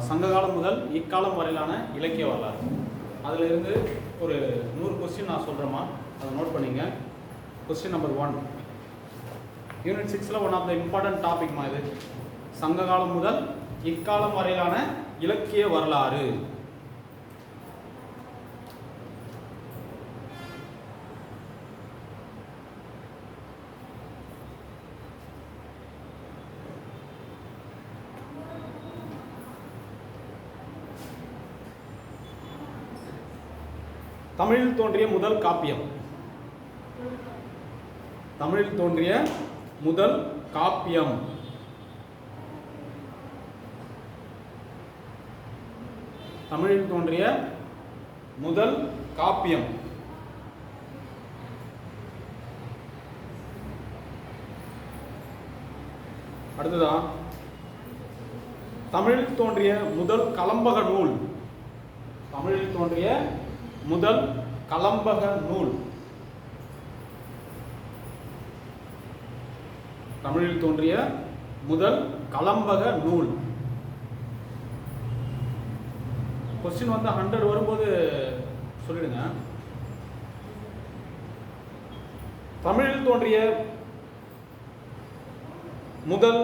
சங்ககாலம் முதல் இக்காலம் வரையிலான இலக்கிய வரலாறு. அதிலிருந்து ஒரு 100 கொஸ்டின் நான் சொல்கிறேம்மா, அதை நோட் பண்ணிங்க. கொஸ்டின் நம்பர் 1, யூனிட் 6ல் ஒன் ஆஃப் த இம்பார்ட்டன்ட் டாபிக்மா இது. சங்ககாலம் முதல் இக்காலம் வரையிலான இலக்கிய வரலாறு. தமிழில் தோன்றிய முதல் காப்பியம். தமிழில் தோன்றிய முதல் காப்பியம். தமிழில் தோன்றிய முதல் காப்பியம். அடுத்ததான் தமிழில் தோன்றிய முதல் கலம்பக நூல். தமிழில் தோன்றிய முதல் கலம்பக நூல். தமிழில் தோன்றிய முதல் கலம்பக நூல். கொஸ்டின் 100 வரும்போது சொல்லிடுங்க. தமிழில் தோன்றிய முதல்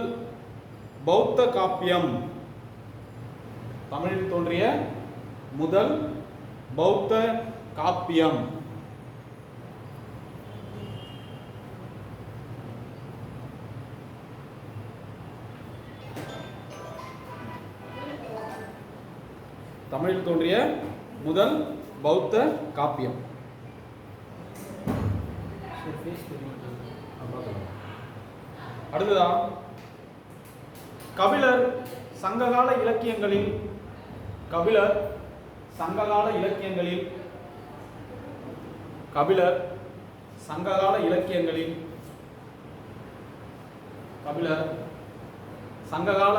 பௌத்த காப்பியம். தமிழில் தோன்றிய முதல் பௌத்த காப்பியம். தமிழில் தோன்றிய முதல் பௌத்த காப்பியம். அடுத்ததா கபிலர் சங்ககால இலக்கியங்களில் கபிலர் சங்ககால இலக்கியங்களில் கபிலர் சங்ககால இலக்கியங்களில் கபிலர் சங்ககால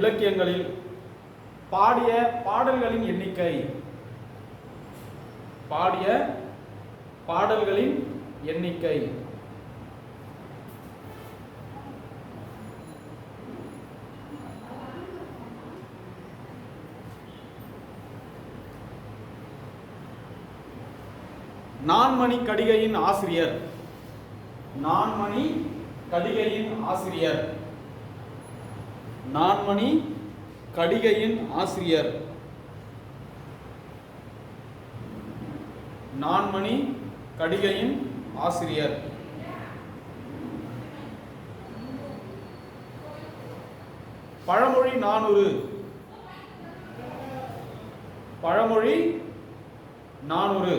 இலக்கியங்களில் பாடிய பாடல்களின் எண்ணிக்கை. பாடிய பாடல்களின் எண்ணிக்கை. நான்மணி கடிகையின் ஆசிரியர். நான்மணி கடிகையின் ஆசிரியர். நான்மணி கடிகையின் ஆசிரியர். நான்மணி கடிகையின் ஆசிரியர். பழமொழி 400. பழமொழி 400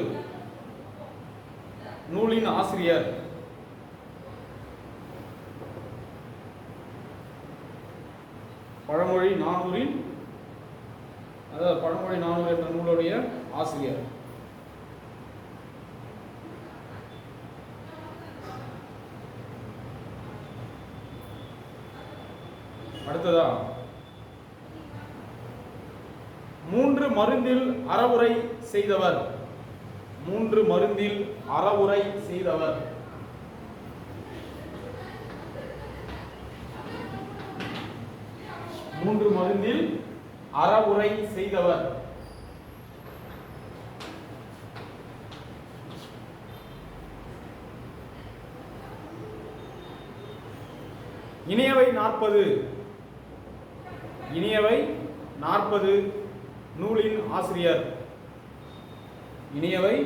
நூலின் ஆசிரியர். பழமொழி 400 அதாவது பழமொழி 400 என்ற நூலுடைய ஆசிரியர். அடுத்ததா 3 மருந்தில் அறவுரை செய்தவர். 3 மருந்தில் அறவுரை செய்தவர். 3 மருந்தில் அறவுரை செய்தவர். இனியவை 40. இனியவை 40 நூலின் ஆசிரியர். இனியவை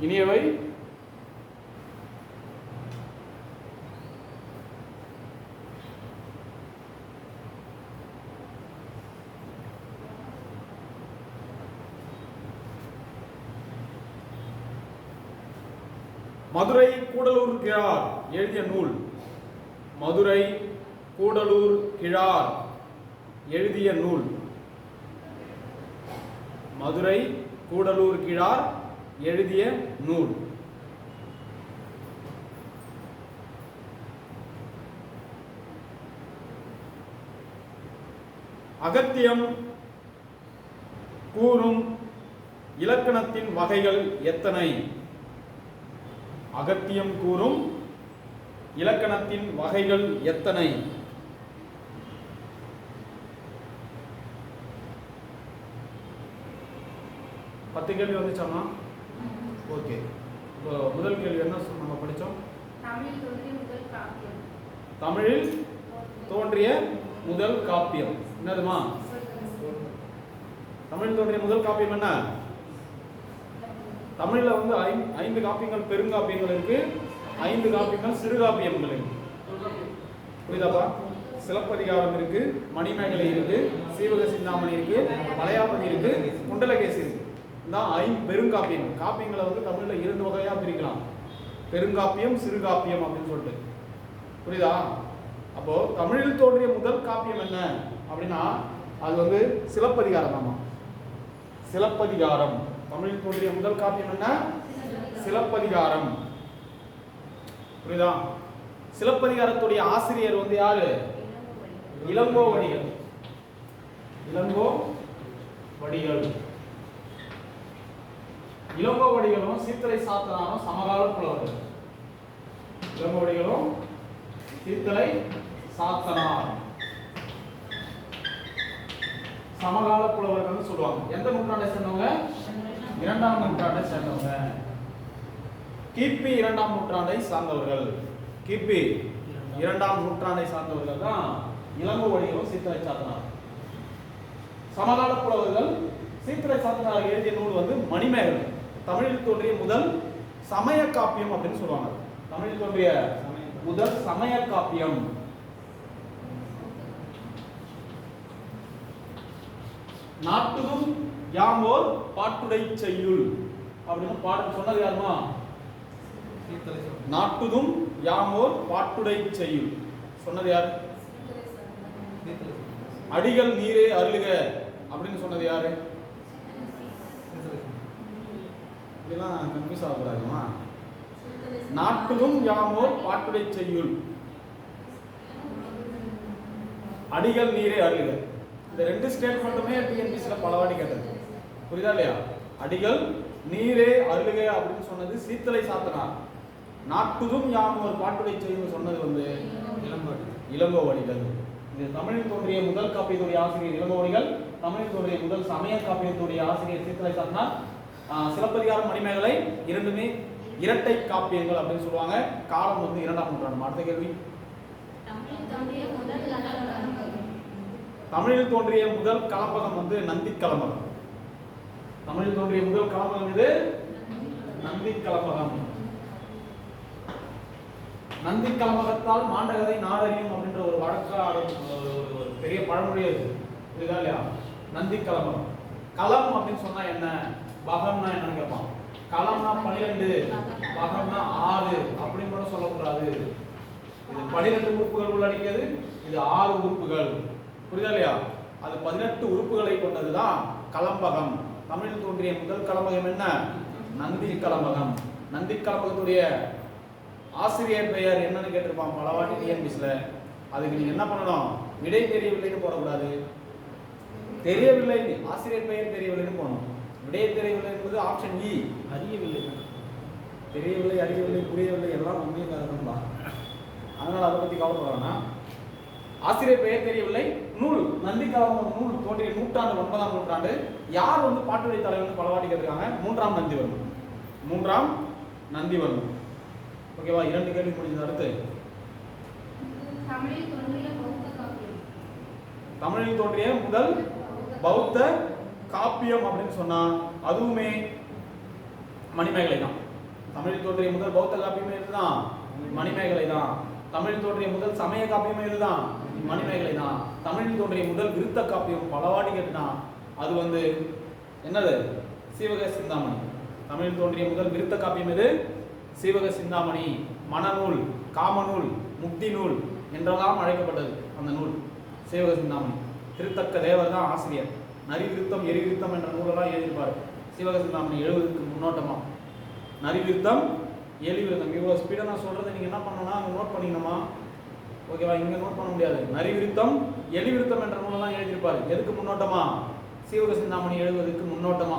இனியவை மதுரை கூடலூர் கிழார் எழுதிய நூல். மதுரை கூடலூர் கிழார் எழுதிய நூல். மதுரை கூடலூர் கிழார் எழுதிய நூல். அகத்தியம் கூறும் இலக்கணத்தின் வகைகள் எத்தனை? அகத்தியம் கூறும் இலக்கணத்தின் வகைகள் எத்தனை? பத்து கேள்வி வந்துச்சாமா? ஓகே. இப்போ முதல் கேள்வி என்ன நம்ம படித்தோம்? தமிழில் தோன்றிய முதல் காப்பியம் என்னதுமா? தமிழில் தோன்றிய முதல் காப்பியம் என்ன? தமிழில் வந்து 5 காப்பியங்கள் பெருங்காப்பியங்கள் இருக்கு, 5 காப்பியங்கள் சிறுகாப்பியங்கள் இருக்கு. புரியுதாப்பா? சிலப்பதிகாரம் இருக்கு, மணிமேகலை இருக்கு, சீவக சிந்தாமணி இருக்கு, வளையாபதி இருக்கு, குண்டலகேசி இருக்கு. தான் 5 பெருங்காப்பியங்கள். காப்பியங்களை வந்து தமிழில் 2 வகையாக பிரிக்கலாம், பெருங்காப்பியம் சிறுகாப்பியம் அப்படின்னு சொல்லிட்டு. புரியுதா? அப்போ தமிழில் தோன்றிய முதல் காப்பியம் என்ன அப்படின்னா அது வந்து சிலப்பதிகாரம் தாமா. சிலப்பதிகாரம் தமிழில் தோன்றிய முதல் காப்பியம் என்ன? சிலப்பதிகாரம். புரியுதா? சிலப்பதிகாரத்துடைய ஆசிரியர் வந்து யாரு? இளங்கோவடிகள். இளங்கோவடிகள். இளங்கோவடிகளும் சீத்தலை சாத்தனாரும் சமகால புலவர்கள். இளங்கோவடிகளும் சீத்தலை சாத்தனார் சமகால புலவர்கள் சொல்லுவாங்க. எந்த நூற்றாண்டை சேர்ந்தவங்க? 2ஆம் நூற்றாண்டை சேர்ந்தவங்க. கிபி 2ஆம் நூற்றாண்டை சார்ந்தவர்கள். கிபி 2ஆம் நூற்றாண்டை சார்ந்தவர்கள் தான் இளங்கோவடிகளும் சீத்தலை சாத்தனார். சமகால புலவர்கள் சீத்தலை சாத்தனார் எழுதிய நூல் வந்து மணிமேகலை. தமிழில் தோன்றிய முதல் சமய காப்பியம் அப்படின்னு சொல்லுவாங்க. தமிழில் தோன்றிய முதல் சமய காப்பியம். நாட்டுதும் யாமோர் பாட்டுடை செய்யுள் அப்படின்னு பாடம் சொன்னது யாருமா? நாட்டுதும் யாமோர் பாட்டுடை செய்யுள் சொன்னது யாரு? அடிகள் நீரே அருளுக அப்படின்னு சொன்னது யாரு? இதெல்லாம் கன்ஃபியூஸ் ஆகக்கூடாதுமா. நாட்டுதும் யாமோர் பாட்டுடை செய்யுள், அடிகள் நீரே அருளுக. இந்த 2 ஸ்டேட்மெண்ட்டுமே டிஎன்பிசில பலவாடி கேட்டது. புரியுதா இல்லையா? அடிகள் நீரே அருளுக அப்படின்னு சொன்னது சீத்தலை சாத்தனார். நாட்டுதும் யாமோர் பாட்டுடை செய்யுள் சொன்னது வந்து இளங்கோவடிகள். இது தமிழில் தோன்றிய முதல் காப்பியத்துடைய ஆசிரியர் இளங்கோவடிகள், தமிழில் தோன்றிய முதல் சமய காப்பியத்துடைய ஆசிரியர் சீத்தலை சாத்தனார். சிலப்பதிகாரம் மணிமேகலை இரண்டுமே இரட்டை காப்பியங்கள் அப்படின்னு சொல்லுவாங்க. காலம் வந்து 2ஆம் நூற்றாண்டு. அடுத்த கேள்வி. தமிழில் தோன்றிய முதல் கலம்பகம் வந்து நந்தி கலம்பகம். தமிழில் தோன்றிய முதல் கலம்பகம் இது நந்தி கலம்பகம். நந்தி கலம்பகத்தால் மாண்டகதை நாடறியும் அப்படின்ற ஒரு வழக்காடு ஒரு பெரிய பழமொழி இருக்கு. புரியுதா இல்லையா? நந்தி கலம்பகம். களம் அப்படின்னு சொன்னா என்ன, பகம்னா என்னன்னு கேட்பான். களம்னா 12, பகம்னா 6 அப்படின்னு கூட சொல்லக்கூடாது. இது 12 உறுப்புகள் உள்ளடக்கியது, இது 6 உறுப்புகள். புரியுதா இல்லையா? அது 18 உறுப்புகளை கொண்டதுதான் கலம்பகம். தமிழில் தோன்றிய முதல் கலம்பகம் என்ன? நந்தி கலம்பகம். நந்தி கலம்பகத்துடைய ஆசிரியர் பெயர் என்னன்னு கேட்டிருப்பான் பலவாட்டி டிஎன்பிசில. அதுக்கு நீங்க என்ன பண்ணணும்? விடை தெரியவில்லைன்னு போடக்கூடாது. தெரியவில்லை, ஆசிரியர் பெயர் தெரியவில்லைன்னு போகணும். விடை தெரியவில்லை என்பது ஆப்ஷன் இ. அறியவில்லை, தெரியவில்லை, அறியவில்லை, புரியவில்லை எல்லாம் உண்மையை கருதுங்களா? அதனால அதை பத்தி கவலைப்படானா. ஆசிரியர் பெயர் தெரியவில்லை. நூல் நந்தி கலம்பகம் நூல் தோன்றிய நூற்றாண்டு 9ஆம் நூற்றாண்டு. யார் வந்து பாட்டுடை தலைவர் பலவாட்டி கேட்டிருக்காங்க? 3ஆம் நந்திவர்மன். 3ஆம் நந்திவர்மன். ஓகேவா? 2 கேள்வி முடிஞ்சது. அடுத்து தமிழில் தோன்றிய முதல் பௌத்த காப்பியம் அப்படின்னு சொன்னா அதுவுமே மணிமேகலை தான். தமிழில் தோன்றிய முதல் பௌத்த காப்பியமே இதுதான், மணிமேகலை தான். தமிழில் தோன்றிய முதல் சமய காப்பியமே இதுதான், மணிமேகலை தான். தமிழில் தோன்றிய முதல் விருத்த காப்பியம் பலவாடி கேட்டுனா அது வந்து என்னது? சீவக சிந்தாமணி. தமிழில் தோன்றிய முதல் விருத்த காப்பியம் எது? சீவக சிந்தாமணி. மனநூல், காமநூல், முக்தி நூல் என்றெல்லாம் அழைக்கப்பட்டது அந்த நூல் சீவக சிந்தாமணி. திருத்தக்க தேவர் தான் ஆசிரியர். நரிவிருத்தம் எரிவிருத்தம் என்ற நூலெல்லாம் எழுதியிருப்பார் சீவக சிந்தாமணி எழுதுவதற்கு முன்னோட்டமா. நரிவிருத்தம் எலிவிருத்தம் இவ்வளோ ஸ்பீடாக நான் சொல்கிறத நீங்கள் என்ன பண்ணணும்னா அங்கே நோட் பண்ணிக்கணுமா? ஓகேவா? இங்கே நோட் பண்ண முடியாது. நரிவிருத்தம் எலிவிருத்தம் என்ற நூலெல்லாம் எழுதியிருப்பார். எதுக்கு முன்னோட்டமா? சீவக சிந்தாமணி எழுதுவதற்கு முன்னோட்டமா.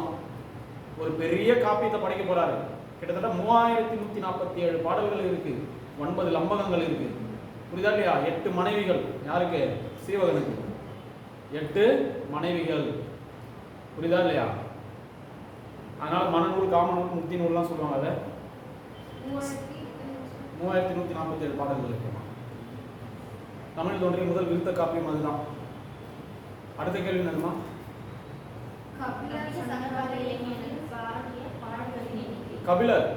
ஒரு பெரிய காப்பியத்தை படைக்க போறாரு. கிட்டத்தட்ட 3147 பாடல்கள் இருக்கு, 9 லம்பகங்கள் இருக்கு. புரியுதா இல்லையா? 8 மனைவிகள் யாருக்கு? சீவகனுக்கு 8 மனைவிகள். புரியுதா இல்லையா? அதனால மனநூல், காமநூல், முக்தி நூல்லாம் சொல்லுவாங்க. அதை 3147 பாடல்கள் இருக்கு. தமிழ் தோன்றிய முதல் விருத்த காப்பியம் அதுதான். அடுத்த கேள்வி என்னதுமா? கபிலர்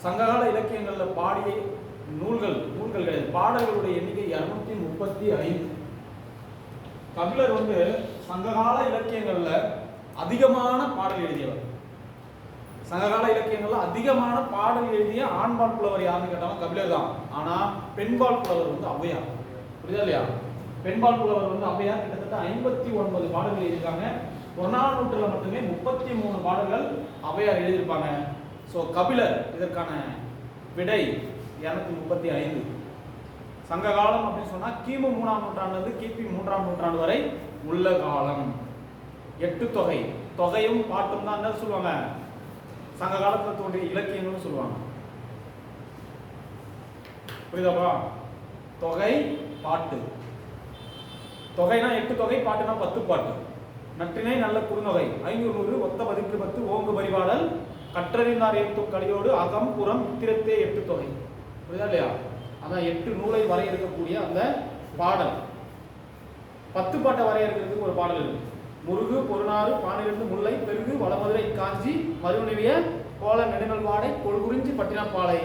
சங்ககால இலக்கியங்கள்ல பாடிய நூல்கள் கிடையாது, பாடல்களுடைய எண்ணிக்கை 235. கபிலர் வந்து சங்ககால இலக்கியங்கள்ல அதிகமான பாடல் எழுதியவர். சங்ககால இலக்கியங்கள்ல அதிகமான பாடல் எழுதிய ஆண்பால் புலவர் யாருன்னு கேட்டாலும் கபிலர் தான். ஆனா பெண்பால் புலவர் வந்து ஔவையார். புரியுதா இல்லையா? பெண்பால் புலவர் வந்து ஔவையார் கிட்டத்தட்ட 59 பாடல்கள் எழுதியிருக்காங்க. 1ஆம் நூற்றாண்டுல மட்டுமே 33 பாடல்கள் ஔவையார் எழுதியிருப்பாங்க. ஸோ கபிலர் இதற்கான விடை 235. சங்க காலம் அப்படின்னு சொன்னா கிமு 3ஆம் நூற்றாண்டு கிபி 3ஆம் நூற்றாண்டு வரை உள்ள காலம். 8 தொகை, தொகையும் பாட்டும் தான் என்ன சொல்லுவாங்க? சங்க காலத்தில் தோன்றிய இலக்கியங்கள்னு சொல்லுவாங்க. புரியுதாப்பா? தொகை, பாட்டு. தொகைனா 8 தொகை, பாட்டுனா 10 பாட்டு. நற்றினை நல்ல குறுந்தொகை 500 ஒத்த பதிற்று 10 ஓங்கு பரிபாடல் கற்றறிந்தார் ஏத்தும் கலியோடு அகம் புறம் இத்திரத்தே 8 தொகை. புரியுதா இல்லையா? அதான் 8 நூலை வரையறுக்கக்கூடிய அந்த பாடல். 10 பாட்டை வரையறுக்கிறதுக்கு ஒரு பாடல் இருக்கு. முருகு பொருநாறு 12 முல்லை பெருகு வளமதுரை காஞ்சி மறுநிவிய கோல நெடுநல் வாடை கொள்குறிஞ்சி பட்டினப்பாலை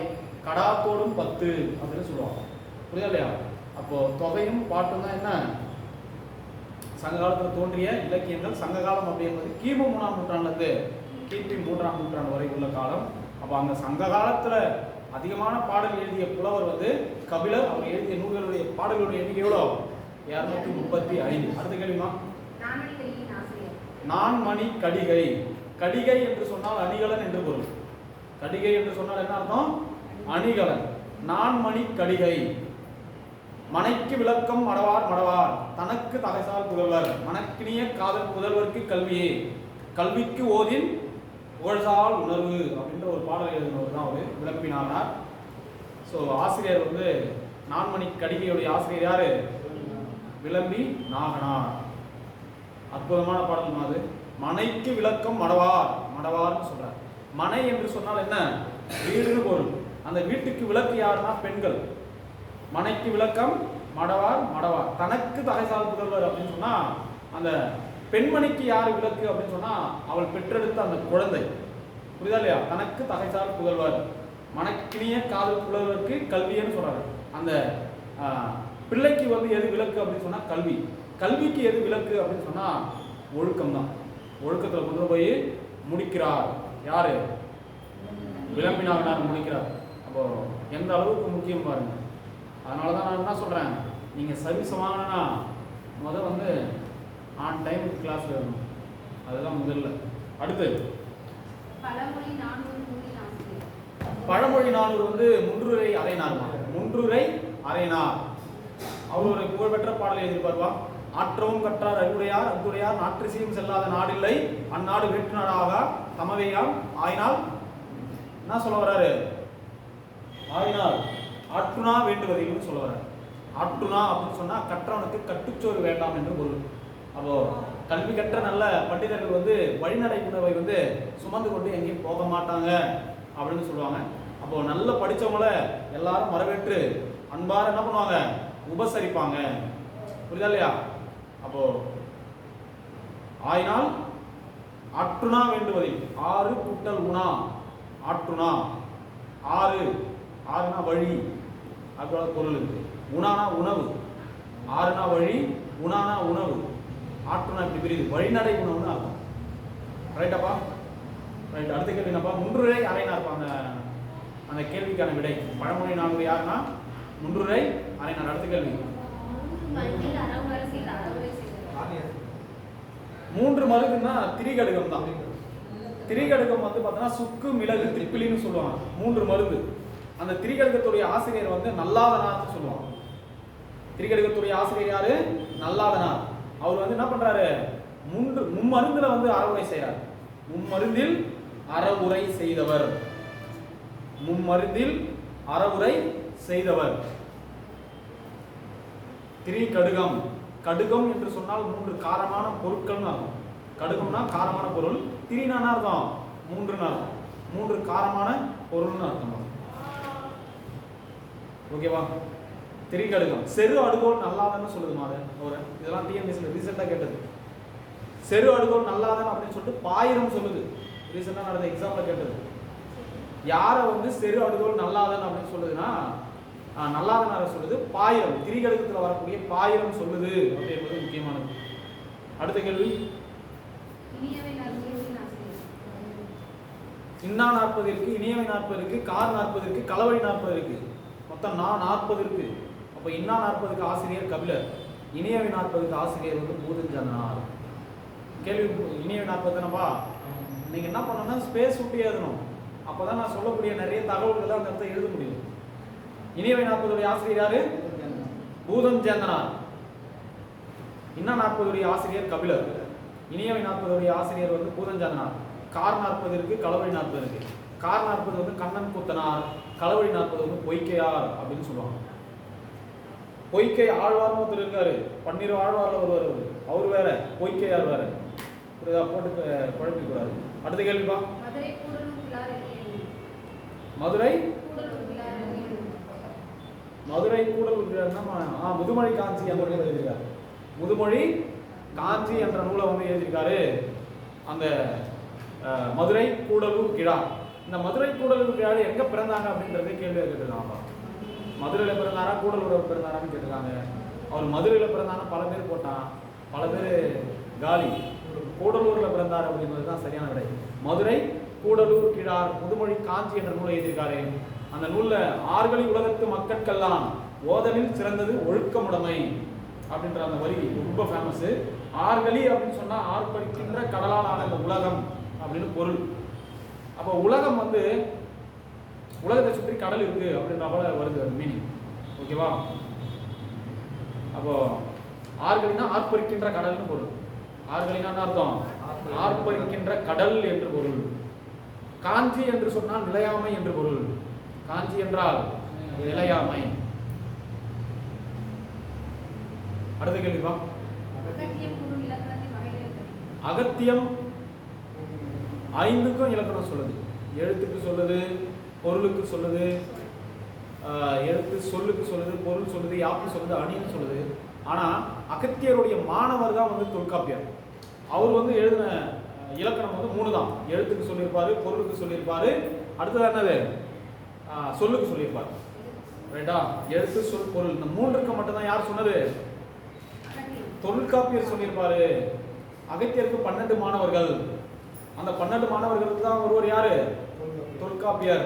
கடாத்தோடும் 10 அப்படின்னு சொல்லுவாங்க. புரியுதா இல்லையா? அப்போ தொகையும் பாட்டும் தான் என்ன சங்க காலத்தில் தோன்றிய இலக்கியங்கள். சங்க காலம் அப்படிங்கிறது கிமு 3ஆம் நூற்றாண்டுலேருந்து கிபி 3ஆம் நூற்றாண்டு வரை உள்ள காலம். அப்போ அந்த சங்க காலத்துல அதிகமான பாடல் எழுதிய புலவர் வந்து கபிலர். அவர் எழுதிய நூல்களுடைய பாடல்களுடைய எண்ணிக்கை எவ்வளோ? 235. அடுத்த கேள்விமா? நான்மணி கடிகை. கடிகை என்று சொன்னால் அணிகலன் என்று பொருள். கடிகை என்று சொன்னால் என்ன அர்த்தம்? அணிகலன். நான்மணி கடிகை. மனைக்கு விளக்கம் மடவார் மடவார் தனக்கு தகைசால் புதல்வர் மனக்கினிய காதல் புதல்வர்க்கு கல்வியே கல்விக்கு ஓதின் புகழ்சால் உணர்வு அப்படின்ற ஒரு பாடல் எழுதினவர் தான் அவர் விளம்பினார். ஸோ ஆசிரியர் வந்து நான்மணி கடிகையுடைய ஆசிரியர் யாரு? விளம்பி நாகனார். அற்புதமான பாடல் அது. மனைக்கு விளக்கம் மடவார் மடவார்னு சொல்றார். மனை என்று சொன்னால் என்ன? வீடுன்னு பொருள். அந்த வீட்டுக்கு விளக்கு யாருன்னா பெண்கள். மனைக்கு விளக்கம் மடவார் மடவார் தனக்கு தகைசால் புதல்வர் அப்படின்னு சொன்னா அந்த பெண்மணிக்கு யாரு விளக்கு அப்படின்னு சொன்னா அவள் பெற்றெடுத்த அந்த குழந்தை. புரியுதா இல்லையா? தனக்கு தகைசால் புதல்வர் மனக்கினிய காதல் புதல்வருக்கு கல்வின்னு சொல்றாரு. அந்த பிள்ளைக்கு வந்து எது விளக்கு அப்படின்னு சொன்னா கல்வி. கல்விக்கு எது விளக்கு அப்படின்னு சொன்னா ஒழுக்கம் தான். ஒழுக்கத்துல கொண்டு போய் முடிக்கிறார் யாரு? விளம்பினாகனார் முடிக்கிறார். அப்போ எந்த அளவுக்கு முக்கியம் பாருங்க. அதனாலதான் நான் என்ன சொல்றேன், நீங்க சர்வீஸ் வாங்கினா முதல் வந்து ஆன் டைம் கிளாஸ் வரணும். அதுதான் முதல்ல. அடுத்து பழமொழி 400 வந்து முன்றுரை அரைனார். முன்றுரை அரைனார் அவர் ஒரு புகழ்பெற்ற பாடலை எழுதியிருப்பார்வா. ஆற்றவும் கற்றார் அறிவுடையார் அங்குடையார் நாற்றிசையும் செல்லாத நாடில்லை அந்நாடு வேற்று நாடாக தமவையாம் ஆயினால் என்ன சொல்ல வர்றாரு? ஆயினால் ஆற்றுனா வேண்டுவதில்னு சொல்ல வர்றாரு. ஆற்றுனா அப்படின்னு சொன்னா கற்றவனுக்கு கட்டுச்சோறு வேண்டாம் என்று பொருள். அப்போ கல்வி கற்ற நல்ல பண்டிதர்கள் வந்து வழிநடை உணவை வந்து சுமந்து கொண்டு எங்கேயும் போக மாட்டாங்க அப்படின்னு சொல்லுவாங்க. அப்போ நல்ல படிச்சவங்கள எல்லாரும் வரவேற்று அன்பார என்ன பண்ணுவாங்க? உபசரிப்பாங்க. புரியுதா இல்லையா? அப்போ ஆயினால் ஆற்றுனா வேண்டுவதில் ஆறு கூட்டல் உணா ஆற்றுனா ஆறு ஆறுனா வழி அப்படி பொருள் இருக்கு. உணானா உணவு, ஆறுனா வழி, உணானா உணவு, ஆற்றுனா இப்படி பிரியுது. வழிநடை உணவுன்னு அர்த்தம். ரைட்டாப்பா? ரைட். அடுத்த கேள்வி என்னப்பா? முன்றுரை அரைனா இருப்பாங்க. அந்த கேள்விக்கான விடை பழமொழி 400 யாருன்னா முன்றுரை அரைனார். அடுத்த கேள்வி 3 மருந்துன்னா திரிகடுகம் தான். திரிகடுகம் வந்து பார்த்தோன்னா சுக்கு மிளகு திப்பிலின்னு சொல்லுவாங்க. 3 மருந்து. அந்த திரிகடுகத்துடைய ஆசிரியர் வந்து நல்லாதனார்னு சொல்லுவாங்க. திரிகடுகத்துடைய ஆசிரியர் யாரு? நல்லாதனார். அவர் வந்து என்ன பண்றாரு? மும்மருந்துல வந்து அறவுரை செய்யறாரு. மும்மருந்தில் அறவுரை செய்தவர். மும்மருந்தில் அறவுரை செய்தவர். திரிகடுகம். கடுகம் என்று சொன்னால் 3 காரமான பொருட்கள் அர்த்தம். கடுகம்னா காரமான பொருள். திரினா அர்த்தம் 3 அர்த்தம். 3 காரமான பொருள்னு அர்த்தம். ஓகேவா? திரிகடுகம். செரு அடுகோல் நல்லாதன்னு சொல்லுதுமா அது. இதெல்லாம் டிஎன்பிஎஸ்சில ரீசெண்டா கேட்டது. செரு அடுகோல் நல்லாதன் அப்படின்னு சொல்லிட்டு பாயிரம் சொல்லுது. ரீசெண்டா நடந்த எக்ஸாம்ல கேட்டது. யார வந்து செரு அடுகோல் நல்லாதன் அப்படின்னு சொல்லுதுன்னா நல்லாதன் சொல்லுது பாயிரம். திரிகடுகத்துல வரக்கூடிய பாயிரம் சொல்லுது அப்படின்றது முக்கியமானது. அடுத்த கேள்வி. இன்னா 40 இருக்கு, இனியவை 40 இருக்கு, கார் 40 இருக்கு, களவழி 40 இருக்கு. மொத்தம் 40 இருக்கு. அப்ப இன்னா 40க்கு ஆசிரியர் கபிலர், இனியவை 40க்கு ஆசிரியர் வந்து பூதஞ்சனார். கேள்வி இனியவை 40 தானப்பா. நீங்க என்ன பண்ணணும்னா ஸ்பேஸ் விட்டு எழுதணும். அப்பதான் நான் சொல்லக்கூடிய நிறைய தகவல்களை அந்த இடத்துல எழுத முடியும். இனியவை 40 ஆசிரியர் யாரு? பூதஞ்சனார். இன்னா 40 ஆசிரியர் கபிலர், இனியவை 40 ஆசிரியர் வந்து பூதஞ்சனார். கார் 40 இருக்கு, களவழி 40 இருக்கு. கார் 40 வந்து கண்ணன் கூத்தனார், களவழி 40 வந்து பொய்க்கையார் அப்படின்னு சொல்லுவாங்க. பொய்க்கை ஆழ்வார்னு ஒருத்தர் இருக்காரு, 12 ஆழ்வார்ல ஒருவர், அவர் வேற, பொய்க்கையார் வேற. போட்டு குழப்பிக்க கூடாது. அடுத்த கேள்விப்பா. மதுரை மதுரை கூடல் முதுமொழி காஞ்சி என்ற நூலை எழுதியிருக்காரு. முதுமொழி காஞ்சி என்ற நூலை வந்து எழுதியிருக்காரு அந்த மதுரை கூடலூர் கிழார். இந்த மதுரை கூடலூர் கிழார் எங்க பிறந்தாங்க அப்படின்றதே கேள்வி கேட்டுருக்காங்க. மதுரையில பிறந்தாரா கூடலூர்ல பிறந்தாரான்னு கேட்டிருக்காங்க. அவர் மதுரையில பிறந்தானா பல பேர் போட்டான், பல பேர் காலி. கூடலூர்ல பிறந்தார் அப்படின்றது தான் சரியான விடை. மதுரை கூடலூர் கிழார் முதுமொழி காஞ்சி என்ற நூலை எழுதியிருக்காரு. அந்த நூல்ல ஆறுகளி உலகத்து மக்கட்கெல்லாம் ஓதலில் சிறந்தது ஒழுக்கமுடைமை அப்படின்ற அந்த வரி ரொம்ப ஃபேமஸ். ஆறுகளி அப்படின்னு சொன்னா ஆர்ப்பரிக்கின்ற கடலால் ஆன இந்த உலகம் அப்படின்னு பொருள். அப்போ உலகம் வந்து உலகத்தை சுற்றி கடல் இருக்கு அப்படின்ற போல வருது அது மீனிங். ஓகேவா? அப்போ ஆறுகளினா ஆர்ப்பரிக்கின்ற கடல்னு பொருள். ஆறுகளினா அர்த்தம் ஆர்ப்பரிக்கின்ற கடல் என்று பொருள். காஞ்சி என்று சொன்னால் நிலையாமை என்று பொருள். காஞ்சி என்றால் நிலையாமை. அடுத்த கேள்விப்பா. அகத்தியம் 5க்கும் இலக்கணம் சொல்லுது. எழுத்துக்கு சொல்லுது, பொருளுக்கு சொல்லுது, எழுத்து சொல்லுக்கு சொல்லுது, பொருள் சொல்லுது, யாப்பு சொல்லுது, அணின்னு சொல்லுது. ஆனா அகத்தியருடைய மாணவர் தான் வந்து தொல்காப்பியர். அவர் வந்து எழுதின இலக்கணம் வந்து 3 தான். எழுத்துக்கு சொல்லியிருப்பாரு, பொருளுக்கு சொல்லியிருப்பாரு, அடுத்தது என்னது சொல்லுக்கு சொல்லியிருப்பாரு. ரைட்டா? எழுத்து சொல் பொருள் இந்த 3க்கு மட்டும் தான் யார் சொன்னது? தொல்காப்பியர் சொல்லியிருப்பாரு. அகத்தியருக்கு 12 மாணவர்கள். அந்த 12 மாணவர்களுக்கு தான் ஒருவர் யாரு? தொல்காப்பியர்.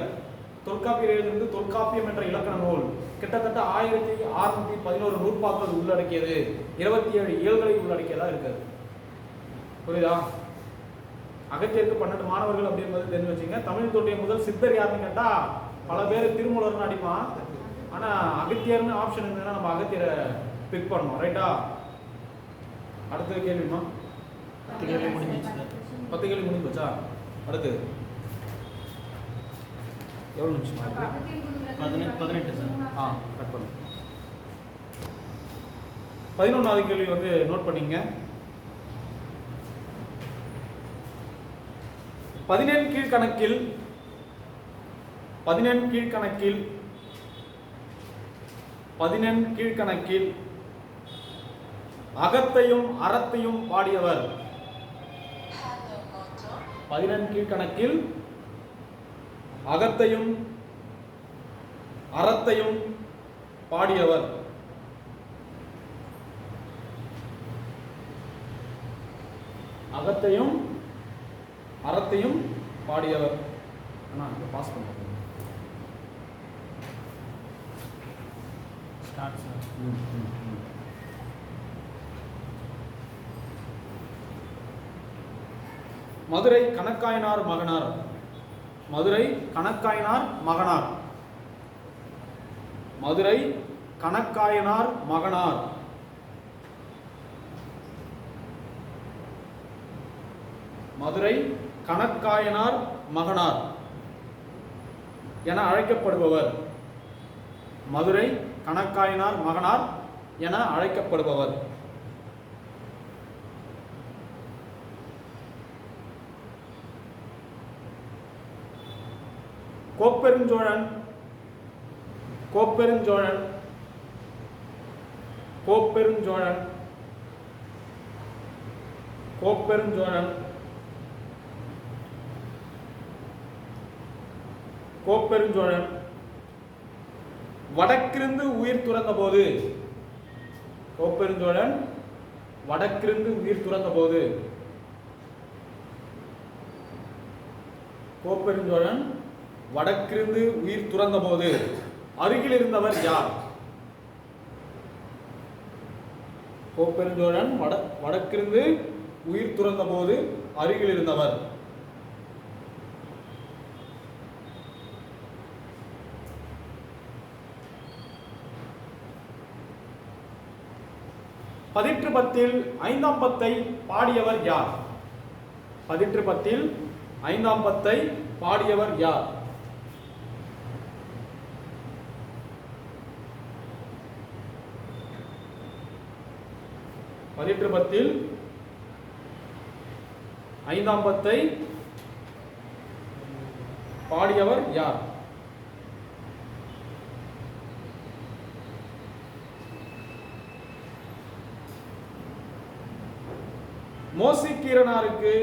தொல்காப்பியர் எழுதிருந்து தொல்காப்பியம் என்ற இலக்கண நூல் கிட்டத்தட்ட 1611 நூற்பாக்கள் உள்ளடக்கியது. 27 இயல்களை உள்ளடக்கியதா இருக்குது. புரியுதா? அகத்தியருக்கு 12 மாணவர்கள் அப்படின்றது தெரிஞ்சு வச்சுங்க. தமிழ் தோன்றிய முதல் சித்தர் யாருன்னு கேட்டா பல பேர் திருமூலர்னு அடிப்பான். ஆனா அகத்தியர்னு ஆப்ஷன் இருந்ததுன்னா நம்ம அகத்தியரை பிக் பண்ணணும். ரைட்டா? அடுத்த கேள்விமா. 10 கேள்வி முடிஞ்சு போச்சா? அடுத்து எவ்வளவு நிமிஷமா இருக்கு? 18 சார். கட் பண்ணு. 11வது கேள்வி வந்து நோட் பண்ணிங்க. 17 கீழ்கணக்கில் அகத்தையும் அறத்தையும் பாடியவர். 17 கீழ்கணக்கில் அகத்தையும் அறத்தையும் பாடியவர். அகத்தையும் அறத்தையும் பாடியவர். பாஸ் பண்ண மதுரை கணக்காயனார் மகனார். மதுரை கணக்காயனார் மகனார். மதுரை கணக்காயனார் மகனார். மதுரை கணக்காயனார் மகனார் என அழைக்கப்படுபவர். மதுரை கணக்காயனார் மகனார் என அழைக்கப்படுபவர். கோப்பெருஞ்சோழன் கோப்பெருஞ்சோழன் கோப்பெருஞ்சோழன் கோப்பெருஞ்சோழன் கோப்பெருஞ்சோழன் வடக்கிருந்து உயிர் துறந்த போது. கோப்பெருஞ்சோழன் வடக்கிருந்து உயிர் துறந்த போது. கோப்பெருஞ்சோழன் வடக்கிருந்து உயிர் துறந்த போது அருகில் இருந்தவர் யார்? கோப்பெருஞ்சோழன் வடக்கிருந்து உயிர் துறந்த போது அருகில் இருந்தவர். பதிற்று பத்தில் ஐந்தாம் பத்தை பாடியவர் யார்? பதிற்று பத்தில் ஐந்தாம் பத்தை பாடியவர் யார்? பதிற்று பத்தில் ஐந்தாம் பத்தை பாடியவர் யார்? மோசிக்கீரனாருக்கு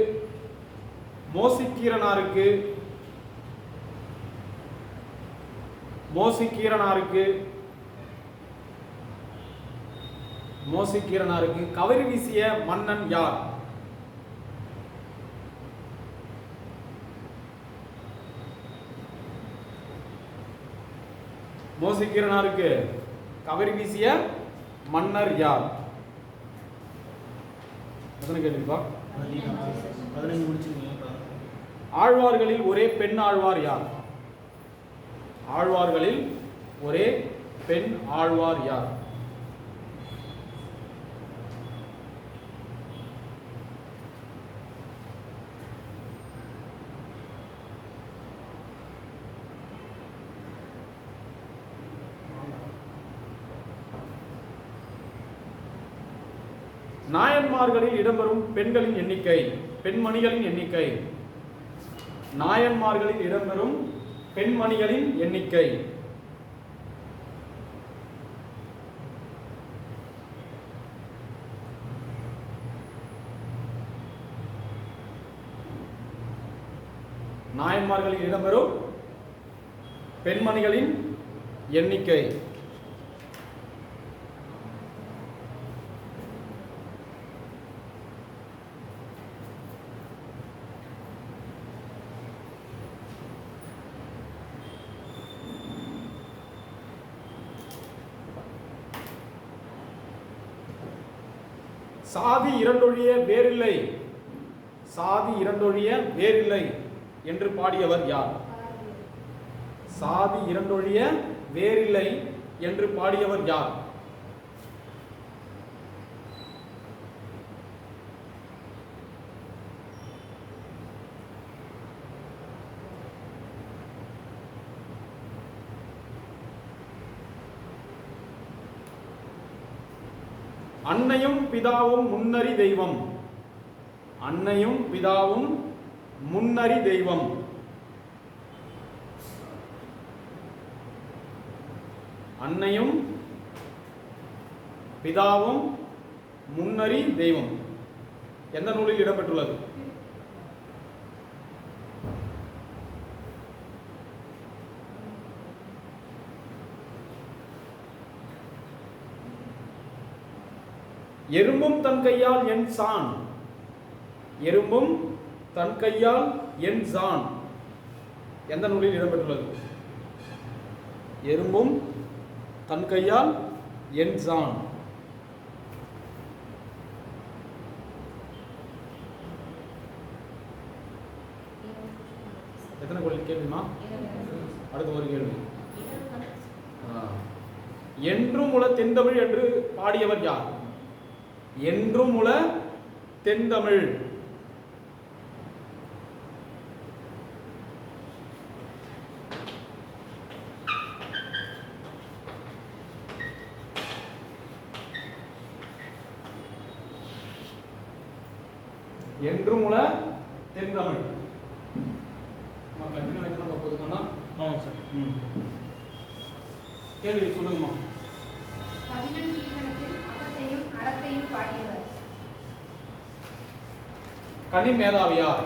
மோசிக்கீரனாருக்கு மோசிக்கீரனாருக்கு மோசிக்கீரனாருக்கு கவரி வீசிய மன்னன் யார்? மோசிக்கீரனாருக்கு கவரி வீசிய மன்னர் யார்? ஆழ்வார்களில் ஒரே பெண் ஆழ்வார் யார்? ஆழ்வார்களில் ஒரே பெண் ஆழ்வார் யார்? நாயன்மார்களில் இடம்பெறும் பெண்களின் எண்ணிக்கை, பெண்மணிகளின் எண்ணிக்கை. நாயன்மார்களில் இடம்பெறும் பெண்மணிகளின் எண்ணிக்கை. நாயன்மார்களில் இடம்பெறும் பெண்மணிகளின் எண்ணிக்கை. சாதி இரண்டொழிய வேறில்லை, சாதி இரண்டொழிய வேறில்லை என்று பாடியவர் யார்? சாதி இரண்டொழிய வேறில்லை என்று பாடியவர் யார்? அன்னையும் பிதாவும் முன்னறி தெய்வம். அன்னையும் பிதாவும் முன்னறி தெய்வம். அன்னையும் பிதாவும் முன்னறி தெய்வம் எந்த நூலில் இடம்பெற்றுள்ளது? எறும்பும் தன் கையால் என் சான். எறும்பும் தன் கையால் என் சான் எந்த நூலில் இடம்பெற்றுள்ளது? எறும்பும் தன் கையால் என் சான். எத்தனை கேள்விமா? அடுத்த ஒரு கேள்வி. என்றும் உல தென்தமிழ் என்று பாடியவர் யார்? என்றும் உல தென்தமிழ். என்றும் உள்ள தென்தமிழ். கண்டினியூ நம்ம போதுமா? ஆமாம் சார். கேள்வி சொல்லுங்கம்மா. 11 கீழ்கணக்கில் அகத்தையும் அறத்தையும் பாடியவர் கனி மேதாவியார்.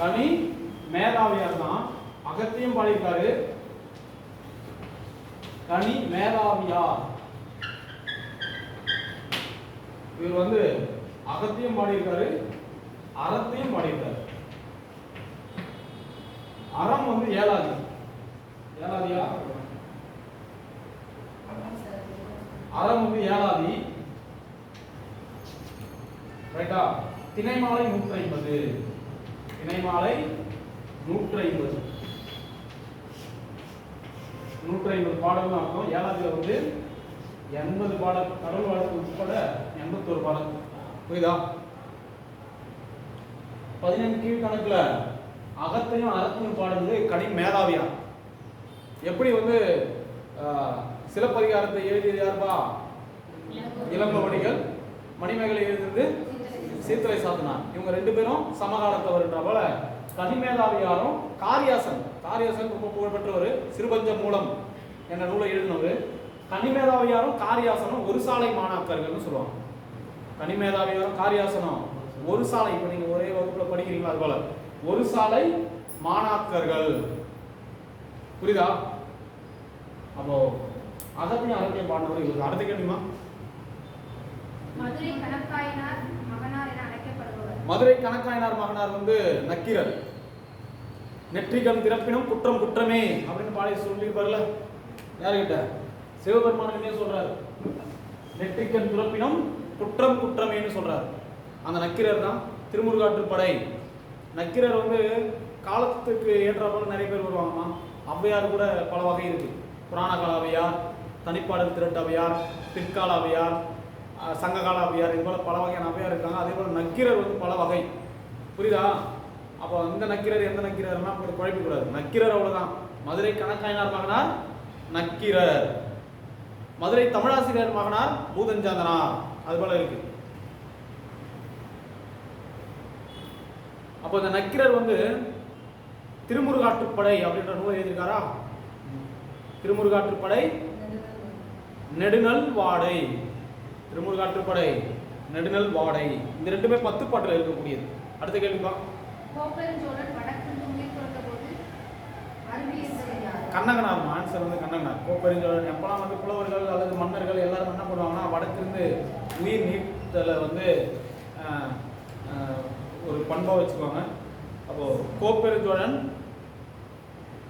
கனி மேதாவியார் தான் அகத்தையும் பாடியிருக்காரு. கனி மேதாவியார் இவர் வந்து அகத்தையும் பாடியிருக்காரு, அறத்தையும் பாடியிருக்காரு. அறம் வந்து ஏழாதி. ஏழாதியா? அறம் வந்து ஏழாதி. ரைட்டா? திணைமாலை 150. திணைமாலை 150. 150 பாடல்னு அர்த்தம். ஏழாதியில வந்து 80 பாடல், கடவுள் வாழ்த்து உட்பட 81 பாடல். புரியுதா? 15 கீழ்கணக்குல அகத்தையும் அறத்தையும் பாடுறது கனி மேதாவியார். எப்படி வந்து சிலப்பதிகாரத்தை எழுதியது யாருப்பா? இளங்கோவடிகள். மணிமேகலை எழுதியது சீத்தலை சாத்தனார். இவங்க 2 பேரும் சமகாலத்தவர்ன்ற போல கனிமேதாவியாரும் காரியாசன். காரியாசன் ரொம்ப புகழ்பெற்றவர். சிறுபஞ்ச மூலம் என்ற நூலை எழுதினவர். கனிமேதாவியாரும் காரியாசனும் ஒரு சாலை மாணாக்கர்கள்னு சொல்லுவாங்க. கனிமேதாவியாரும் காரியாசனும் ஒரு சாலை, இப்போ நீங்க ஒரே வகுப்புல படிக்கிறீங்களா அது போல ஒரு சாலை மாணாக்கர்கள். புரியுதா? அப்போ அகத்தையும் அறத்தையும் பாடினவர் இவர். அடுத்த கேள்விமா. மதுரை கணக்காயினார் மகனார் என அழைக்கப்படுபவர். மதுரை கணக்காயினார் மகனார் வந்து நக்கீரர். நெற்றிகண் திறப்பினும் குற்றம் குற்றமே அப்படின்னு பாடி சொல்லியிருப்பார்ல. யாருக்கிட்ட? சிவபெருமானுக்குன்னே சொல்றாரு. நெற்றிகண் திறப்பினும் குற்றம் குற்றமேன்னு சொல்றாரு. அந்த நக்கீரர் தான் திருமுருகாற்றுப்படை. நக்கீரர் வந்து காலத்துக்கு ஏற்ற போல நிறைய பேர் வருவாங்கம்மா. ஔவையார் கூட பல வகை இருக்கு. புராண கால ஔவையார், தனிப்பாடல் திரட்டு ஔவையார், பிற்கால ஔவையார், சங்ககால ஔவையார், இது போல பல வகையான ஔவையார் இருக்காங்க. அதே போல நக்கீரர் வந்து பல வகை. புரியுதா? அப்போ இந்த நக்கீரர் எந்த நக்கீரர்னா குழப்பிக்கூடாது. நக்கீரர் அவ்வளவுதான். மதுரை கணக்காயினார் மகனார் நக்கீரர். மதுரை தமிழாசிரியர் மகனார் பூதஞ்சாந்தனார். அது போல இருக்கு. அப்போ இந்த நக்கீரர் வந்து திருமுருகாற்றுப்படை அப்படின்ற நூலை எழுதியிருக்காரா? திருமுருகாற்றுப்படை, நெடுநல் வாடை. திருமுருகாற்றுப்படை, நெடுநல் வாடை, இந்த 2மே 10 பாட்டுல இருக்கக்கூடியது. அடுத்த கேள்விப்பா. கோப்பெருஞ்சோழன் வடக்கிருந்து உயிர் துறந்தபோது அருவி என்பவர் யார்? கண்ணகனார். ஆன்சர் வந்து கண்ணகனார். கோப்பெருஞ்சோழன் எப்பலாம் வந்து புலவர்கள் அல்லது மன்னர்கள் எல்லாரும் என்ன பண்ணுவாங்கன்னா வடக்கிருந்து உயிர் நீத்தலை வந்து ஒரு பண்பா வச்சுக்குவாங்க. அப்போ கோப்பெருஞ்சோழன்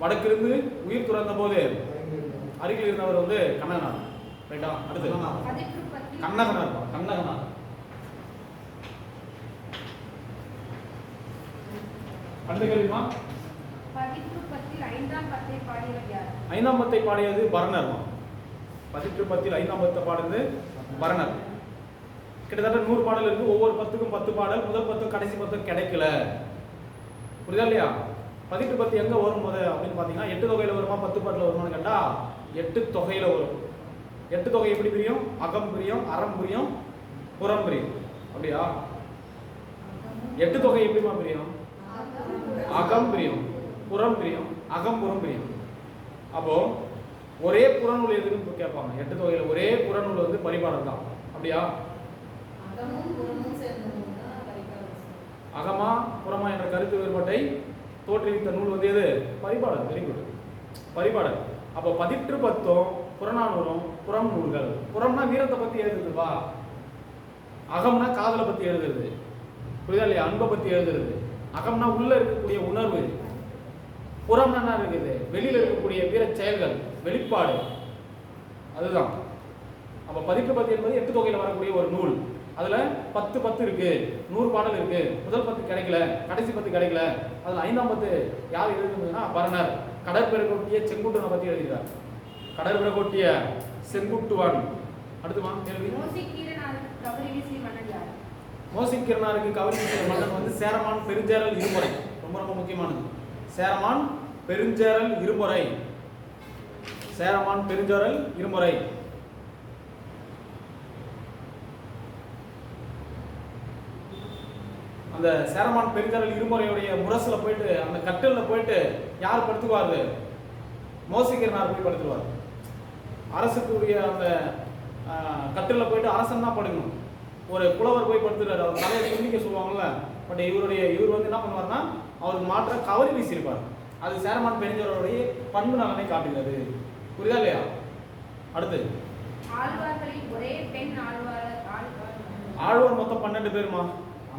வடக்கிருந்து உயிர் துறந்த போது அருகில் இருந்தவர் வந்து கண்ணகனார். ரைட்டா? அடுத்து கண்ணகனார். கண்ணகனார். அடுத்த கேள்விமா. பதிற்றுப்பத்தில் 5ஆம் பத்தை பாடியவர் யார்? 5ஆம் பத்தை பாடியது பரணர். பதிற்றுப்பத்தில் 5ஆம் பத்தை பாடுறது பரணர். கிட்டத்தட்ட 100 பாடல் இருக்கு. ஒவ்வொரு 10க்கும் 10 பாடல். முதல் 10 கடைசி 10 கிடைக்கல. புரியுதா இல்லையா? பதிட்டு 10 எங்க வரும் போது அப்படின்னு பாத்தீங்கன்னா 8 தொகையில வருமா 10 பாட்டுல வருமானு கேட்டா 8 தொகையில வரும். 8 தொகை எப்படி பிரியும்? அகம் பிரியும், அறம் பிரியும், புறம் பிரியும். அப்படியா? 8 தொகை எப்படிமா பிரியும்? அகம் பிரியும், புறம் பிரியும், அகம் புறம் பிரியும். அப்போ ஒரே புறநூல் எதுன்னு கேட்பாங்க. 8 தொகையில ஒரே புறநூல் வந்து பரிபாடல் தான். அப்படியா? அகமா புறமா என்ற கருத்து வேறுபாட்டை தோற்றுவித்த நூல் வந்து எது? பரிபாடல். Very good, Paripadal. அப்போ பதிற்று 10 புறநானூறும் புறம் நூல்கள். புறம்னா வீரத்தை பத்தி எழுதுதுப்பா. அகம்னா காதலை பத்தி எழுதுறது. புரியுதா இல்லையா? அன்பை பத்தி எழுதுறது. அகம்னா உள்ள இருக்கக்கூடிய உணர்வு. புறம்னா என்ன இருக்குது? வெளியில இருக்கக்கூடிய வீர செயல்கள், வெளிப்பாடு. அதுதான். அப்ப பதிற்று 10 என்பது 8 தொகையில வரக்கூடிய ஒரு நூல். அதுல 10 இருக்கு, 100 பாடல் இருக்கு. முதல் 10 கிடைக்கல, கடைசி 10 கிடைக்கல. அதுல 5ஆம் 10 யார் எழுதுனதுன்னா பரணர். கடற்பெருக்கோட்டிய செங்குட்டுவனை பத்தி எழுதியிருக்கார். கடற்பெருக்கோட்டிய செங்குட்டுவன். அடுத்துமா கேள்வி. மோசிக்கீரனாருக்கு கவரி வீசிய மன்னன் யார்? மோசிக்கீரனாருக்கு கவரி வீசிய மன்னன் வந்து சேரமான் பெருஞ்சேரல் இருமுறை. ரொம்ப ரொம்ப முக்கியமானது. சேரமான் பெருஞ்சேரல் இருமுறை. சேரமான் பெருஞ்சேரல் இருமுறை. அந்த சேரமான் பெருங்கடல் இருமுறையுடைய முரசுல போயிட்டு அந்த கட்டிலில் போயிட்டு யார் படுத்துக்குவாரு? மோசிகரனார் போய் படுத்துக்குவார். அரசுக்குரிய அந்த கட்டிலில் போயிட்டு அரசன் தான் படுக்கணும். ஒரு புலவர் போய் படுத்துறாரு, அவர் தலையை துண்டிக்க சொல்லுவாங்கல்ல. பட் இவர் வந்து என்ன பண்ணுவார்னா அவருக்கு மாற்ற கவரி வீசியிருப்பார். அது சேரமான் பெருங்கடலுடைய பண்பு நலனை காட்டுகிறது. புரியுதா இல்லையா? அடுத்து ஆழ்வார்களில் ஒரே பெண் ஆழ்வார் மொத்தம் 12 பேருமா.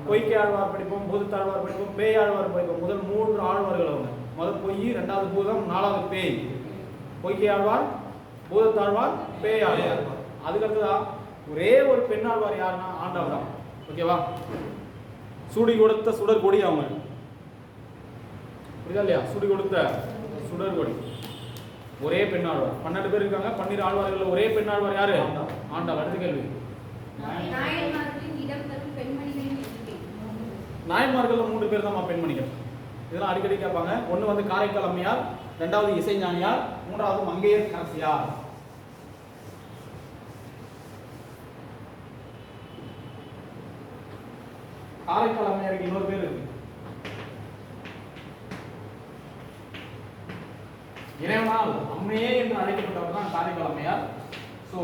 பொய்க்கை ஆழ்வார் படிப்போம், பூதத்தாழ்வார் படிப்போம், பேய் ஆழ்வார் படிப்போம். முதல் 3 ஆழ்வார்கள் அவங்க. முதல் பொய், 2வது பூதம், 4வது பேய். பொய்க்கை ஆழ்வார், பூதத்தாழ்வார், பேய் ஆழ்வார். அதுக்கடுத்ததா ஒரே ஒரு பெண் ஆழ்வார் யாருன்னா ஆண்டாள் தான். ஓகேவா? சுடி கொடுத்த சுடர் கொடி அவங்க. புரியுதா இல்லையா? சுடி கொடுத்த சுடர் கொடி. ஒரே பெண் ஆழ்வார். 12 பேர் இருக்காங்க. 12 ஆழ்வார்கள் ஒரே பெண் ஆழ்வார் யாரு? ஆண்டாள். அடுத்த கேள்வி. நாயன்மார்கள் 3 பேர் தான் பெண்மணிகள். இதெல்லாம் அடிக்கடி கேட்பாங்க. ஒன்று வந்து காரைக்கால் அம்மையார், 2வது இசைஞானியார், 3வது மங்கையர் கரசியார். காரைக்கால் அம்மையாருக்கு இன்னொரு பேர் இருக்கு. இறைவனால் அம்மையே என்று அழைக்கப்பட்டவர் தான் காரைக்கால் அம்மையார். ஸோ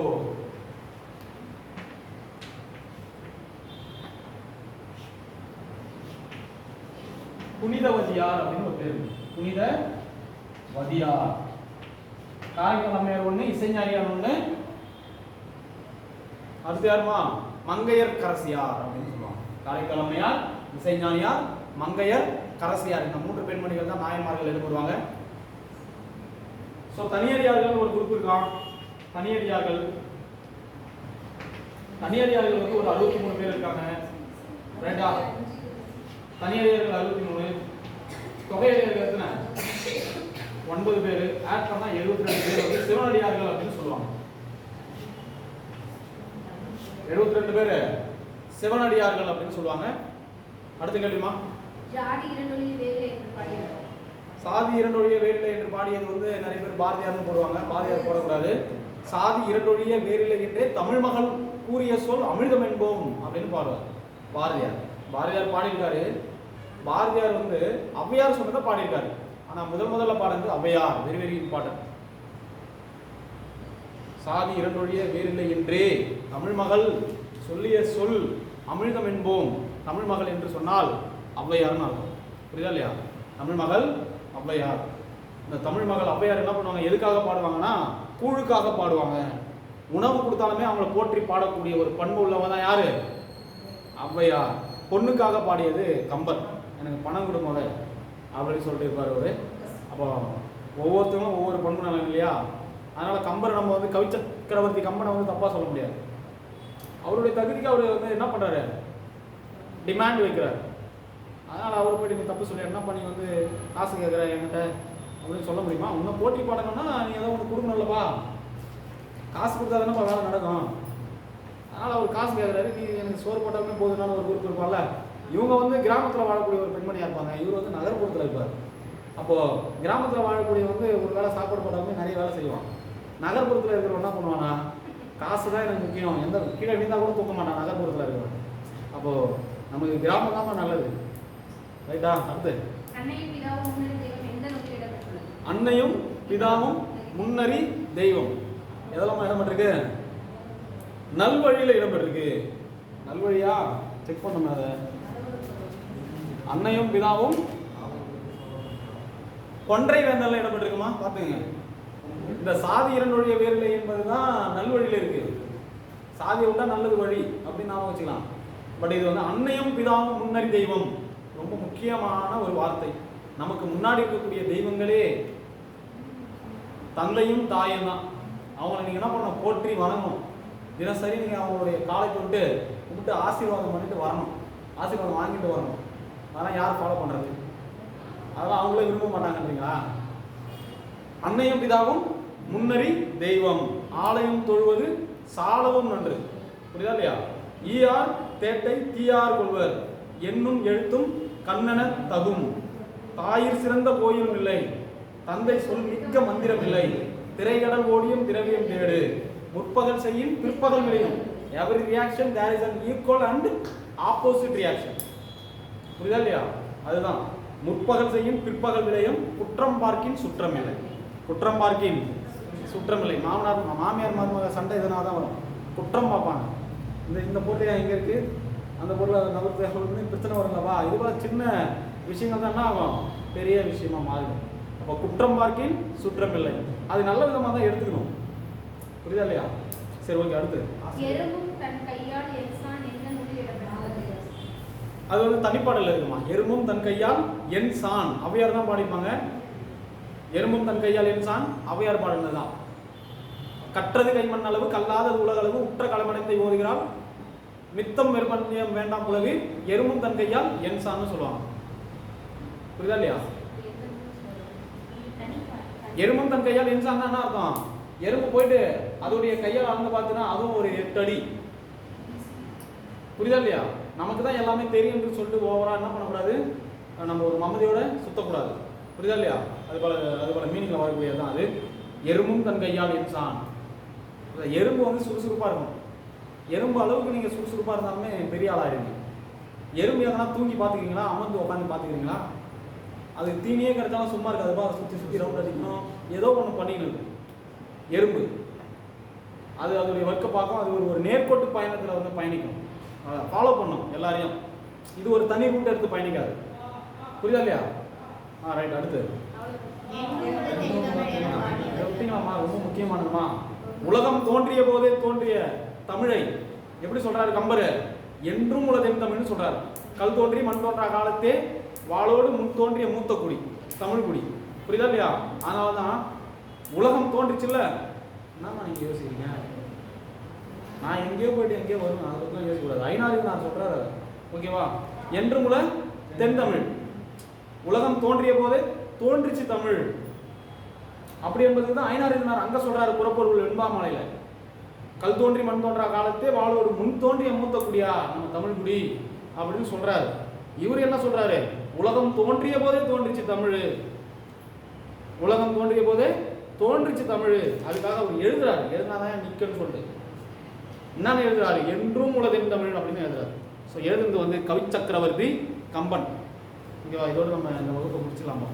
புனித வதியார் அப்படின்னு ஒரு பேர். புனித வதியார். காரைக்கால் அம்மையார் ஒண்ணு, இசைஞானியார் ஒண்ணு. அடுத்து யாருமா? மங்கையர் கரசியார் அப்படின்னு சொல்லுவாங்க. காரைக்கால் அம்மையார், இசைஞானியார், மங்கையர் கரசியார். இந்த 3 பெண்மணிகள் தான் நாயன்மார்கள் எழுதுவாங்க. ஸோ தனியடியார்கள் ஒரு குரூப் இருக்கான். தனியடியார்கள் வந்து ஒரு 63 பேர் இருக்காங்க. ரைட்டா? தனியடியார்கள் 63. தொகையடியார்கள் எத்தனை? 9 பேர். ஆட் பண்ணா 72 பேர் வந்து சிவனடியார்கள் அப்படின்னு சொல்லுவாங்க. 72 பேர் சிவனடியார்கள் அப்படின்னு சொல்லுவாங்க. அடுத்த கேள்விமா. சாதி இரண்டொழிய வேறில்லை என்று பாடியது. சாதி இரண்டொழிய வேறில்லை என்று பாடியது வந்து நிறைய பேர் பாரதியார்னு போடுவாங்க. பாரதியார் போடக்கூடாது. சாதி இரண்டொழிய வேறில்லை என்றே தமிழ் மகள் கூறிய சொல் அமிழ்தம் என்போம் அப்படின்னு பாடுவார் பாரதியார். பாரதியார் பாடியிருக்காரு. பாரதியார் வந்து ஔவையார் சொன்னதை பாடியிருக்காரு. ஆனா முதல்ல பாடுறது ஔவையார். Very very important. சாதி இரண்டொழிய வேறில்லை என்றே தமிழ் மகள் சொல்லிய சொல் அமிழ்தம் என்போம். தமிழ் மகள் என்று சொன்னால் ஔவையார்னு அர்த்தம். புரியுதா இல்லையா? தமிழ் மகள் ஔவையார். இந்த தமிழ் மகள் ஔவையார் என்ன பண்ணுவாங்க? எதுக்காக பாடுவாங்கன்னா கூழுக்காக பாடுவாங்க. உணவு கொடுத்தாலுமே அவங்கள போற்றி பாடக்கூடிய ஒரு பண்பு உள்ளவங்க தான் யாரு? ஔவையார். பொண்ணுக்காக பாடியது கம்பர். எனக்கு பணம் கொடுங்க அப்படின்னு சொல்லிட்டு இருப்பார் அவரு. அப்போ ஒவ்வொருத்தவங்களும் ஒவ்வொரு பண்பு நலன் இல்லையா? அதனால கம்பரை நம்ம வந்து கவிச்சக்கரவர்த்தி கம்பனை வந்து தப்பா சொல்ல முடியாது. அவருடைய தகுதிக்கு அவர் வந்து என்ன பண்றாரு? டிமாண்ட் வைக்கிறார். அதனால அவர் போய் நீங்க தப்பு சொல்லி என்ன பண்ணி வந்து காசு கேட்குற என்கிட்ட அப்படின்னு சொல்ல முடியுமா? உன்னை போட்டி பாடணும்னா நீ ஏதோ ஒன்று கொடுக்கணும்லப்பா. காசு கொடுத்தா தானே வேலை நடக்கும். அதனால் அவர் காசு கேட்குறாரு. நீ எனக்கு சோறு போட்டாலுமே போதுனால ஒரு குரூப் இருப்பார்ல. இவங்க வந்து கிராமத்தில் வாழக்கூடிய ஒரு பெண்மணியாக இருப்பாங்க. இவர் வந்து நகர்ப்புறத்தில் இருப்பார். அப்போது கிராமத்தில் வாழக்கூடிய வந்து ஒரு வேலை சாப்பாடு போட்டாலுமே நிறைய வேலை செய்வான். நகர்ப்புறத்தில் இருக்கிறவங்க என்ன பண்ணுவானா? காசு தான் எனக்கு முக்கியம். எந்த கீழே விழுந்தால் கூட தூக்க மாட்டான் நகர்ப்புறத்தில் இருக்கிறவன். அப்போது நமக்கு கிராமம் தான் நல்லது. ரைட்டா? அடுத்து அன்னையும் பிதாவும் முன்னறி தெய்வம் எதெல்லாம் இடம்பெற்றிருக்கு? நல்வழியில் இடம்பெற்றிருக்கு. நல்வழியா? செக் பண்ணுங்க. அதை அன்னையும் பிதாவும் கொன்றை வேந்தல்ல இடம்பெற்றிருக்குமா? பார்த்துங்க. இந்த சாதி இரண்டொழிய வேறில்லை என்பதுதான் நல்வழியில் இருக்கு. சாதியை விட்டா நல்லது வழி அப்படின்னு நாம வச்சுக்கலாம். பட் இது வந்து அன்னையும் பிதாவும் முன்னறி தெய்வம் ரொம்ப முக்கியமான ஒரு வார்த்தை. நமக்கு முன்னாடி இருக்கக்கூடிய தெய்வங்களே தந்தையும் தாயும் தான். அவங்களை நீங்க என்ன பண்ணணும்? போற்றி வணங்கணும். தினசரி நீங்க அவங்களுடைய காலை தொட்டு கும்பிட்டு ஆசீர்வாதம் பண்ணிட்டு வரணும். ஆசீர்வாதம் வாங்கிட்டு வரணும். அதெல்லாம் யார் ஃபாலோ பண்றது? அதெல்லாம் அவங்களே விரும்ப மாட்டாங்கன்றீங்களா? அன்னையும் பிதாவும் முன்னறி தெய்வம். ஆலயம் தொழுவது சாலவும் நன்று. புரியுதா இல்லையா? ஈயார் தேட்டை தீயார் கொள்வர் என்னும் எழுத்தும் கண்ணன தகும். தாயிற் சிறந்த கோயிலும் இல்லை, தந்தை சொல் மிக்க மந்திரம் இல்லை. திரைகடல் ஓடியும் திரவியம் தேடு, முற்பகல் செய்யும் பிற்பகல் விளையும். Every reaction there is an equal and opposite reaction. புரியுதா இல்லையா? அதுதான் முற்பகல் செய்யும் பிற்பகல் விளையும் குற்றம் பார்க்கின் சுற்றம் இல்லை. குற்றம் பார்க்கின் சுற்றம் இல்லை. மாமியார் மருமக சண்டை இதனால தான் வரும். குற்றம் பார்ப்பாங்க. இந்த பொருள் எங்கே இருக்குது, அந்த பொருளை நகர்த்து பிரச்சனை வருங்களப்பா. இது போல சின்ன விஷயங்கள் தான் என்ன ஆகும், பெரிய விஷயமா மாறிடும். அப்போ குற்றம் பார்க்கின் சுற்றம் இல்லை, அது நல்ல விதமாக தான் எடுத்துக்கணும். புரியுதா இல்லையா? சரி, ஓகே. அடுத்து எறும்பும் தன் கையால் என்சான் என்ன நூலில் இடம்பெற்றுள்ளது? அது வந்து தனிப்பாடல் இருக்குமா. எறும்பும் தன் கையால் என் சான் ஔவையார் தான் பாடிப்பாங்க. எறும்பும் தன் கையால் என் சான் ஔவையார் பாடினது தான். கற்றது கைமண் அளவு கல்லாதது உலகளவு உற்ற களமணத்தை ஓதுகிறாள் மித்தம் வெறுப்பண்ணியம் வேண்டாம் உலகு எறும்பும் தன் கையால் என் சான்னு சொல்லுவாங்க. புரியுதா இல்லையா? எறும்பும் தன் கையால் என் சான் தான் என்ன அர்த்தம்? எறும்பு போயிட்டு அதோடைய கையால் அளந்து பார்த்துன்னா அதுவும் ஒரு 8 அடி. புரியுதா இல்லையா? நமக்கு தான் எல்லாமே தெரியும்னு சொல்லிட்டு ஓவரா என்ன பண்ணக்கூடாது, நம்ம ஒரு மமதியோட சுத்தக்கூடாது. புரியுதா இல்லையா? அது போல மீனிங்ல வரக்கூடியது தான் அது. எறும்பும் தன் கையால் என்சான். எறும்பு வந்து சுறுசுறுப்பா இருக்கும். எறும்பு அளவுக்கு நீங்க சுறுசுறுப்பா இருந்தாலுமே பெரிய ஆளாயிருங்க. எறும்பு எதனா தூங்கி பார்த்துக்கிறீங்களா, அமர்ந்து உட்காந்து பார்த்துக்கிறீங்களா? அது தீனியே கிடைச்சாலும் சும்மா இருக்காதுப்பா, அதை சுற்றி ரவுண்ட் அடிக்கணும், ஏதோ ஒன்று பண்ணிக்கணும். எறும்பு அது அதோடைய ஒர்க்கை பார்க்கும். அது ஒரு நேர்கோட்டு பயணத்தில் வந்து பயணிக்கும், ஃபாலோ பண்ணும் எல்லாரையும். இது ஒரு தனி ரூட் எடுத்து பயணிக்காது. புரியுதா இல்லையா? ரைட். அடுத்து எப்படிங்களாம்மா, ரொம்ப முக்கியமானதுமா. உலகம் தோன்றிய போதே தோன்றிய தமிழை எப்படி சொல்றாரு கம்பர்? என்றும் உலகம் தமிழ்னு சொல்றாரு. கல் தோன்றி மண் தோன்றா காலத்தே வாளோடு முன் தோன்றிய மூத்த குடி தமிழ் குடி. புரியுதா இல்லையா? அதனால தான் உலகம் தோன்றிச்சுல்ல. என்னம்மா நீங்க யோசிக்கிறீங்க? நான் எங்கேயோ போயிட்டு எங்கேயோ வரும், அதை பற்றி யோசிக்கக்கூடாது. ஐநாறு நான் சொல்றாரு, ஓகேவா? என்றும் உல தென் தமிழ், உலகம் தோன்றிய போதே தோன்றிச்சு தமிழ் அப்படி என்பதுக்கு தான் ஐநாறு அங்க சொல்றாரு புறப்பொருள் வெண்பாமலையில. கல் தோன்றி மண் தோன்றா காலத்தே வாழோடு முன் தோன்றிய மூத்த குடியா நம்ம தமிழ் குடி அப்படின்னு சொல்றாரு. இவர் என்ன சொல்றாரு? உலகம் தோன்றிய போதே தோன்றிச்சு தமிழ், உலகம் தோன்றிய போதே தோன்றிச்சு தமிழ். அதுக்காக அவர் எழுதுறாரு. எழுதினாதான் நிக்கன்னு சொல்லிட்டு என்னன்னு எழுதுறாரு? என்றும் உலகம் தமிழ் அப்படின்னு எழுதுறாரு. ஸோ எழுதுறது வந்து கவி சக்கரவர்த்தி கம்பன். ஓகேவா? இதோடு நம்ம இந்த வகுப்பை முடிச்சுக்கலாமா?